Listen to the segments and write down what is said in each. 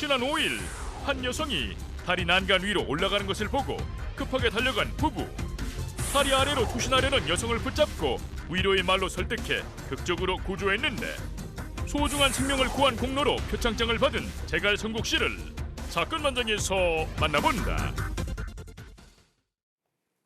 지난 5일 한 여성이 다리 난간 위로 올라가는 것을 보고 급하게 달려간 부부. 다리 아래로 투신하려는 여성을 붙잡고 위로의 말로 설득해 극적으로 구조했는데 소중한 생명을 구한 공로로 표창장을 받은 제갈성국 씨를 사건 현장에서 만나본다.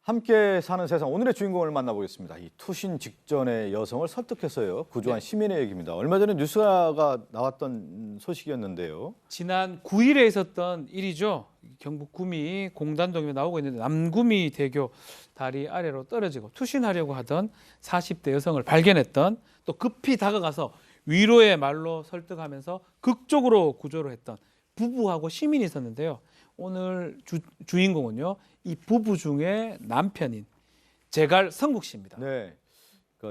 함께 사는 세상 오늘의 주인공을 만나보겠습니다. 이 투신 직전의 여성을 설득해서요 구조한 시민의 얘기입니다. 얼마 전에 뉴스가 나왔던 소식이었는데요. 지난 9일에 있었던 일이죠. 경북 구미 공단동에 나오고 있는데 남구미 대교 다리 아래로 떨어지고 투신하려고 하던 40대 여성을 발견했던, 또 급히 다가가서 위로의 말로 설득하면서 극적으로 구조를 했던 부부하고 시민이 있었는데요. 오늘 주인공은요, 이 부부 중에 남편인 제갈성국 씨입니다. 네,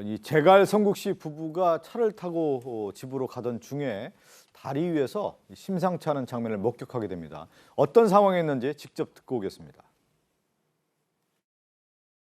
이 제갈성국 씨 부부가 차를 타고 집으로 가던 중에 다리 위에서 심상치 않은 장면을 목격하게 됩니다. 어떤 상황이었는지 직접 듣고 오겠습니다.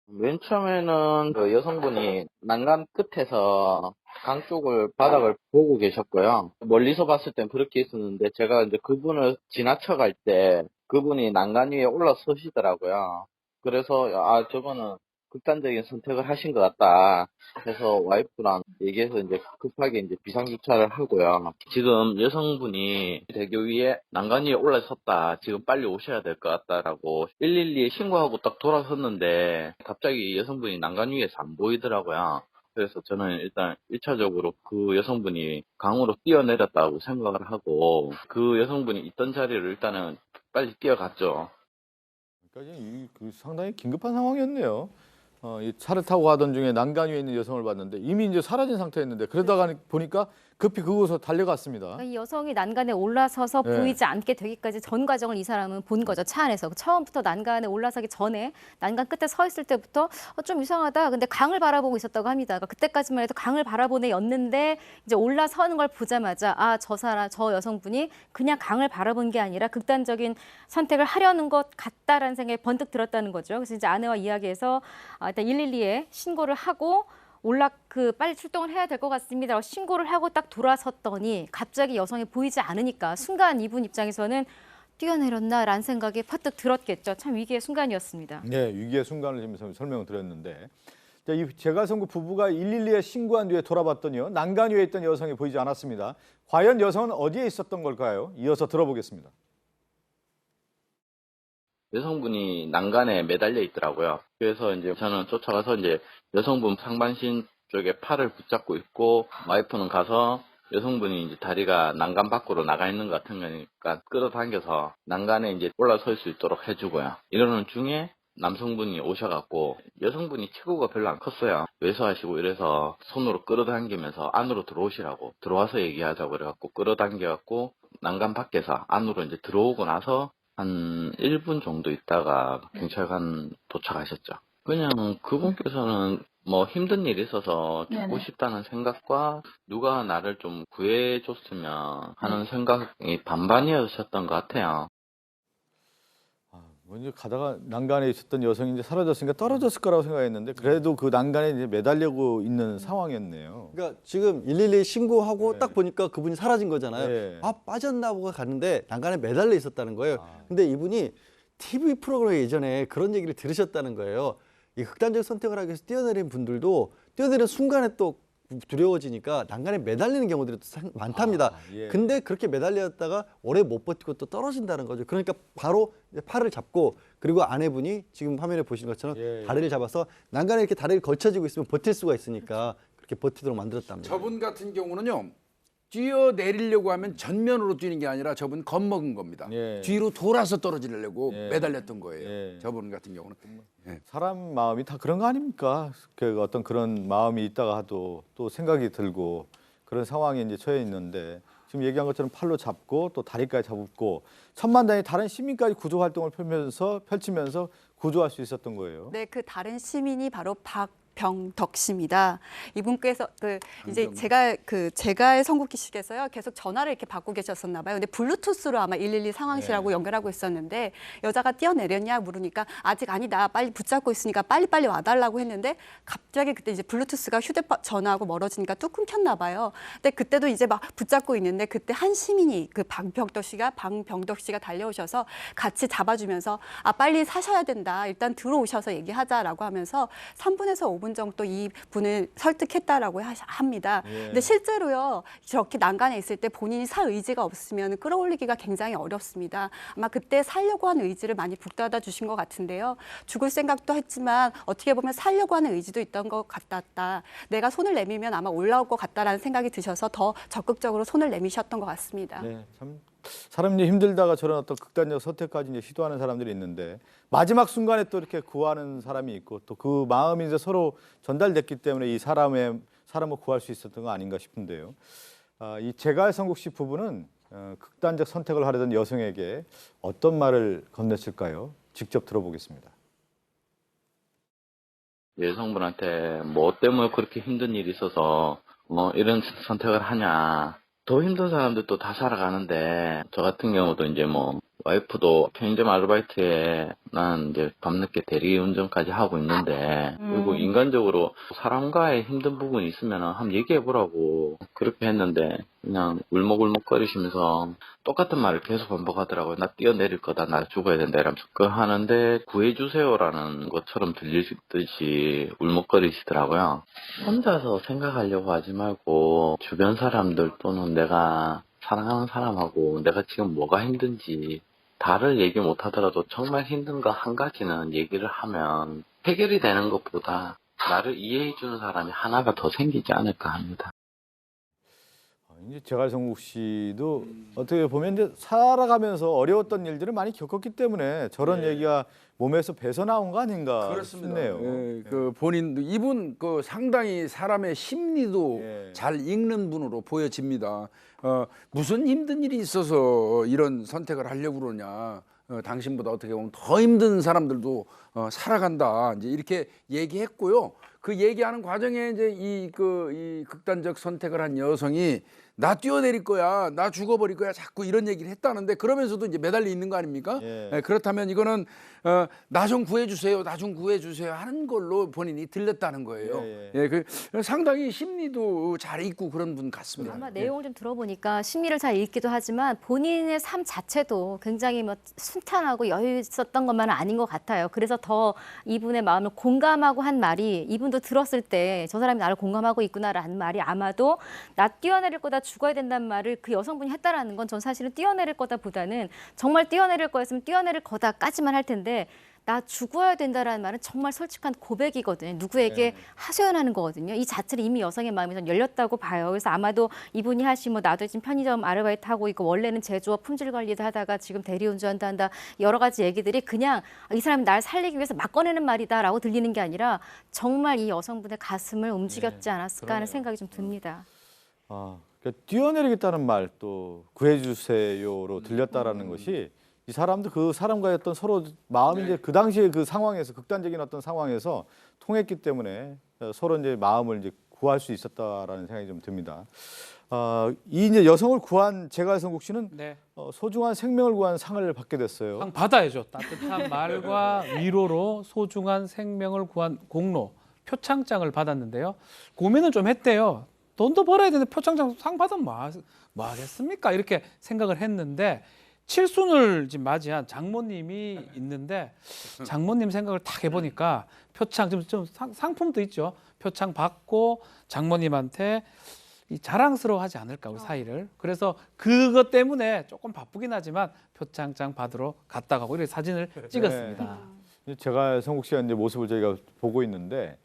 맨 처음에는 그 여성분이 난간 끝에서 강 쪽을 바닥을 보고 계셨고요. 멀리서 봤을 땐 그렇게 있었는데 제가 이제 그분을 지나쳐갈 때 그분이 난간 위에 올라서시더라고요. 그래서 저거는 극단적인 선택을 하신 것 같다 해서 와이프랑 얘기해서 이제 급하게 이제 비상주차를 하고요. 지금 여성분이 대교 위에 난간 위에 올라섰다. 지금 빨리 오셔야 될 것 같다라고 112에 신고하고 딱 돌아섰는데 갑자기 여성분이 난간 위에서 안 보이더라고요. 그래서 저는 일단 1차적으로 그 여성분이 강으로 뛰어내렸다고 생각을 하고 그 여성분이 있던 자리를 일단은 빨리 뛰어갔죠. 그러니까 상당히 긴급한 상황이었네요. 이 차를 타고 가던 중에 난간 위에 있는 여성을 봤는데 이미 이제 사라진 상태였는데 그러다가 보니까 급히 그곳으로 달려갔습니다. 이 여성이 난간에 올라서서 네. 보이지 않게 되기까지 전 과정을 이 사람은 본 거죠. 차 안에서. 처음부터 난간에 올라서기 전에 난간 끝에 서 있을 때부터 좀 이상하다. 근데 강을 바라보고 있었다고 합니다. 그러니까 그때까지만 해도 강을 바라보네였는데 이제 올라서는 걸 보자마자 저 여성분이 그냥 강을 바라본 게 아니라 극단적인 선택을 하려는 것 같다라는 생각이 번뜩 들었다는 거죠. 그래서 이제 아내와 이야기해서 일단 112에 신고를 하고 빨리 출동을 해야 될 것 같습니다. 신고를 하고 딱 돌아섰더니 갑자기 여성이 보이지 않으니까 순간 이분 입장에서는 뛰어내렸나라는 생각이 퍼뜩 들었겠죠. 참 위기의 순간이었습니다. 네, 위기의 순간을 지금 설명을 드렸는데 이 제갈성국 부부가 112에 신고한 뒤에 돌아봤더니요. 난간 위에 있던 여성이 보이지 않았습니다. 과연 여성은 어디에 있었던 걸까요? 이어서 들어보겠습니다. 여성분이 난간에 매달려 있더라고요. 그래서 이제 저는 쫓아가서 이제 여성분 상반신 쪽에 팔을 붙잡고 있고 와이프는 가서 여성분이 이제 다리가 난간 밖으로 나가 있는 것 같은 거니까 끌어당겨서 난간에 이제 올라설 수 있도록 해주고요. 이러는 중에 남성분이 오셔갖고 여성분이 체구가 별로 안 컸어요. 외소하시고 이래서 손으로 끌어당기면서 안으로 들어오시라고 들어와서 얘기하자고 그래갖고 끌어당겨갖고 난간 밖에서 안으로 이제 들어오고 나서 한 1분 정도 있다가 경찰관 도착하셨죠. 그냥 그분께서는 뭐 힘든 일이 있어서 죽고 싶다는 생각과 누가 나를 좀 구해줬으면 하는 생각이 반반이었던 것 같아요. 먼저 가다가 난간에 있었던 여성이 이제 사라졌으니까 떨어졌을 거라고 생각했는데 그래도 그 난간에 이제 매달리고 있는 상황이었네요. 그러니까 지금 112 신고하고 네. 딱 보니까 그분이 사라진 거잖아요. 네. 빠졌나 보고 갔는데 난간에 매달려 있었다는 거예요. 근데 이분이 TV 프로그램 예전에 그런 얘기를 들으셨다는 거예요. 이 극단적 선택을 하기 위해서 뛰어내린 분들도 뛰어내리는 순간에 또 두려워지니까 난간에 매달리는 경우들이 또 많답니다. 예. 근데 그렇게 매달렸다가 오래 못 버티고 또 떨어진다는 거죠. 그러니까 바로 이제 팔을 잡고 그리고 아내분이 지금 화면에 보시는 것처럼 예. 다리를 잡아서 난간에 이렇게 다리를 걸쳐지고 있으면 버틸 수가 있으니까 그렇게 버티도록 만들었답니다. 저분 같은 경우는요. 뛰어내리려고 하면 전면으로 뛰는 게 아니라 저분 겁먹은 겁니다. 예. 뒤로 돌아서 떨어지려고 예. 매달렸던 거예요. 예. 저분 같은 경우는. 사람 마음이 다 그런 거 아닙니까? 그 어떤 그런 마음이 있다가 하도 또 생각이 들고 그런 상황에 이제 처해 있는데 지금 얘기한 것처럼 팔로 잡고 또 다리까지 잡고 천만다니 다른 시민까지 구조 활동을 펼치면서 구조할 수 있었던 거예요. 네, 그 다른 시민이 바로 방병덕 씨입니다. 이분께서 이제 방병덕. 제가의 선곡기식에서요 계속 전화를 이렇게 받고 계셨었나 봐요. 근데 블루투스로 아마 112 상황실하고 연결하고 있었는데 여자가 뛰어내렸냐 물으니까 아직 아니다. 빨리 붙잡고 있으니까 빨리빨리 와달라고 했는데 갑자기 그때 이제 블루투스가 휴대폰 전화하고 멀어지니까 뚝 끊겼나 봐요. 근데 그때도 이제 막 붙잡고 있는데 그때 한 시민이 그 방병덕 씨가 달려오셔서 같이 잡아주면서 아 빨리 사셔야 된다. 일단 들어오셔서 얘기하자라고 하면서 3분에서 5분 정도 이 분을 설득했다라고 합니다. 근데 실제로요 저렇게 난간에 있을 때 본인이 살 의지가 없으면 끌어올리기가 굉장히 어렵습니다. 아마 그때 살려고 하는 의지를 많이 북돋아 주신 것 같은데요. 죽을 생각도 했지만 어떻게 보면 살려고 하는 의지도 있던 것 같았다. 내가 손을 내밀면 아마 올라올 것 같다라는 생각이 드셔서 더 적극적으로 손을 내미셨던 것 같습니다. 네, 참 사람이 힘들다가 저런 어떤 극단적 선택까지 이제 시도하는 사람들이 있는데 마지막 순간에 또 이렇게 구하는 사람이 있고 또 그 마음이 이제 서로 전달됐기 때문에 이 사람을 구할 수 있었던 거 아닌가 싶은데요. 이 제갈성국 씨 부부는 극단적 선택을 하려던 여성에게 어떤 말을 건넸을까요? 직접 들어보겠습니다. 여성분한테 뭐 때문에 그렇게 힘든 일이 있어서 이런 선택을 하냐. 더 힘든 사람들도 다 살아가는데 저 같은 경우도 이제 뭐 와이프도 편의점 아르바이트에 난 이제 밤늦게 대리운전까지 하고 있는데 그리고 인간적으로 사람과의 힘든 부분이 있으면 한번 얘기해보라고 그렇게 했는데 그냥 울먹울먹거리시면서 똑같은 말을 계속 반복하더라고요. 나 뛰어내릴 거다. 나 죽어야 된다. 이러면서 그거 하는데 구해주세요라는 것처럼 들리듯이 울먹거리시더라고요. 혼자서 생각하려고 하지 말고 주변 사람들 또는 내가 사랑하는 사람하고 내가 지금 뭐가 힘든지 다를 얘기 못하더라도 정말 힘든 거 한 가지는 얘기를 하면 해결이 되는 것보다 나를 이해해주는 사람이 하나가 더 생기지 않을까 합니다. 이제 제갈성국 씨도 어떻게 보면 이제 살아가면서 어려웠던 일들을 많이 겪었기 때문에 저런 얘기가 몸에서 배서나온 거 아닌가 싶네요. 예, 그 본인 이분 그 상당히 사람의 심리도 예. 잘 읽는 분으로 보여집니다. 무슨 힘든 일이 있어서 이런 선택을 하려고 그러냐. 당신보다 어떻게 보면 더 힘든 사람들도 살아간다. 이제 이렇게 얘기했고요. 그 얘기하는 과정에 이제 이 극단적 선택을 한 여성이 나 뛰어내릴 거야, 나 죽어버릴 거야, 자꾸 이런 얘기를 했다는데 그러면서도 이제 매달려 있는 거 아닙니까? 예. 그렇다면 이거는 나 좀 구해주세요, 나 좀 구해주세요 하는 걸로 본인이 들렸다는 거예요. 그 상당히 심리도 잘 읽고 그런 분 같습니다. 아마 내용을 좀 들어보니까 심리를 잘 읽기도 하지만 본인의 삶 자체도 굉장히 뭐 순탄하고 여유 있었던 것만은 아닌 것 같아요. 그래서 더 이분의 마음을 공감하고 한 말이 이분도 들었을 때 저 사람이 나를 공감하고 있구나라는 말이 아마도 나 뛰어내릴 거다 죽어야 된다는 말을 그 여성분이 했다라는 건 전 사실은 뛰어내릴 거다보다는 정말 뛰어내릴 거였으면 뛰어내릴 거다까지만 할 텐데 나 죽어야 된다라는 말은 정말 솔직한 고백이거든요. 누구에게 하소연하는 거거든요. 이 자체를 이미 여성의 마음이 전 열렸다고 봐요. 그래서 아마도 이분이 하신 뭐 나도 지금 편의점 아르바이트 하고 있고 원래는 제조업 품질 관리도 하다가 지금 대리운전도 한다 여러 가지 얘기들이 그냥 이 사람이 날 살리기 위해서 막 꺼내는 말이다라고 들리는 게 아니라 정말 이 여성분의 가슴을 움직였지 않았을까 하는 생각이 좀 듭니다. 그러니까 뛰어내리겠다는 말 또 구해주세요로 들렸다라는 것이 이 사람도 그 사람과의 어떤 서로 마음이 이제 그 당시에 그 상황에서 극단적인 어떤 상황에서 통했기 때문에 서로 이제 마음을 이제 구할 수 있었다라는 생각이 좀 듭니다. 이 이제 여성을 구한 제갈성국 씨는 소중한 생명을 구한 상을 받게 됐어요. 상 받아야죠. 따뜻한 말과 위로로 소중한 생명을 구한 공로 표창장을 받았는데요. 고민은 좀 했대요. 돈도 벌어야 되는데 표창장 상 받으면 뭐 하겠습니까? 이렇게 생각을 했는데 칠순을 지금 맞이한 장모님이 있는데 장모님 생각을 딱 해보니까 표창 좀 상품도 있죠. 표창 받고 장모님한테 자랑스러워하지 않을까 우리 사이를. 그래서 그것 때문에 조금 바쁘긴 하지만 표창장 받으러 갔다 가고 이렇게 사진을 찍었습니다. 제갈성국 씨의 이제 모습을 저희가 보고 있는데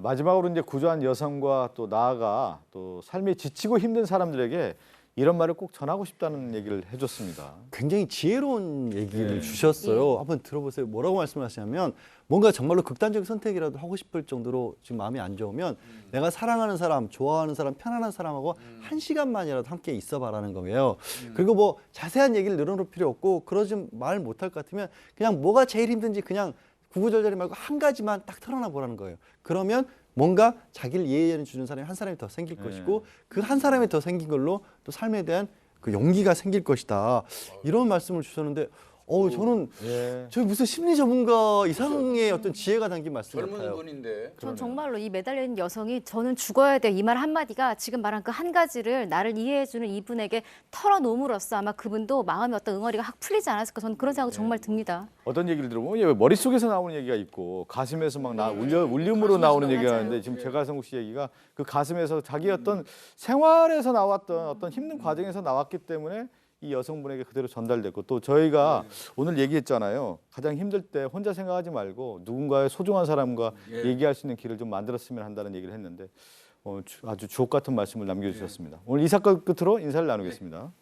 마지막으로 이제 구조한 여성과 또 나아가 또 삶에 지치고 힘든 사람들에게 이런 말을 꼭 전하고 싶다는 얘기를 해줬습니다. 굉장히 지혜로운 얘기를 주셨어요. 한번 들어보세요. 뭐라고 말씀하시냐면 뭔가 정말로 극단적 선택이라도 하고 싶을 정도로 지금 마음이 안 좋으면 내가 사랑하는 사람, 좋아하는 사람, 편안한 사람하고 한 시간만이라도 함께 있어봐라는 거예요. 그리고 뭐 자세한 얘기를 늘어놓을 필요 없고 그러지 말 못할 것 같으면 그냥 뭐가 제일 힘든지 그냥 구구절절히 말고 한 가지만 딱 털어놔 보라는 거예요. 그러면 뭔가 자기를 이해해 주는 사람이 한 사람이 더 생길 것이고 그 한 사람이 더 생긴 걸로 또 삶에 대한 그 용기가 생길 것이다. 이런 말씀을 주셨는데 저는 예. 저 무슨 심리 전문가 이상의 어떤 지혜가 담긴 말씀 젊은 같아요. 분인데. 전 정말로 이 매달려 있는 여성이 저는 죽어야 돼 이 말 한마디가 지금 말한 그 한 가지를 나를 이해해주는 이분에게 털어놓음으로써 아마 그분도 마음의 어떤 응어리가 확 풀리지 않았을까 저는 그런 생각 정말 듭니다. 어떤 얘기를 들어보면 머릿속에서 나오는 얘기가 있고 가슴에서 막 울림으로 나오는 얘기가 있는데 지금 제갈성국 씨 얘기가 그 가슴에서 자기 어떤 생활에서 나왔던 어떤 힘든 과정에서 나왔기 때문에 이 여성분에게 그대로 전달됐고 또 저희가 오늘 얘기했잖아요. 가장 힘들 때 혼자 생각하지 말고 누군가의 소중한 사람과 얘기할 수 있는 길을 좀 만들었으면 한다는 얘기를 했는데 아주 주옥 같은 말씀을 남겨주셨습니다. 오늘 이 사건 끝으로 인사를 나누겠습니다.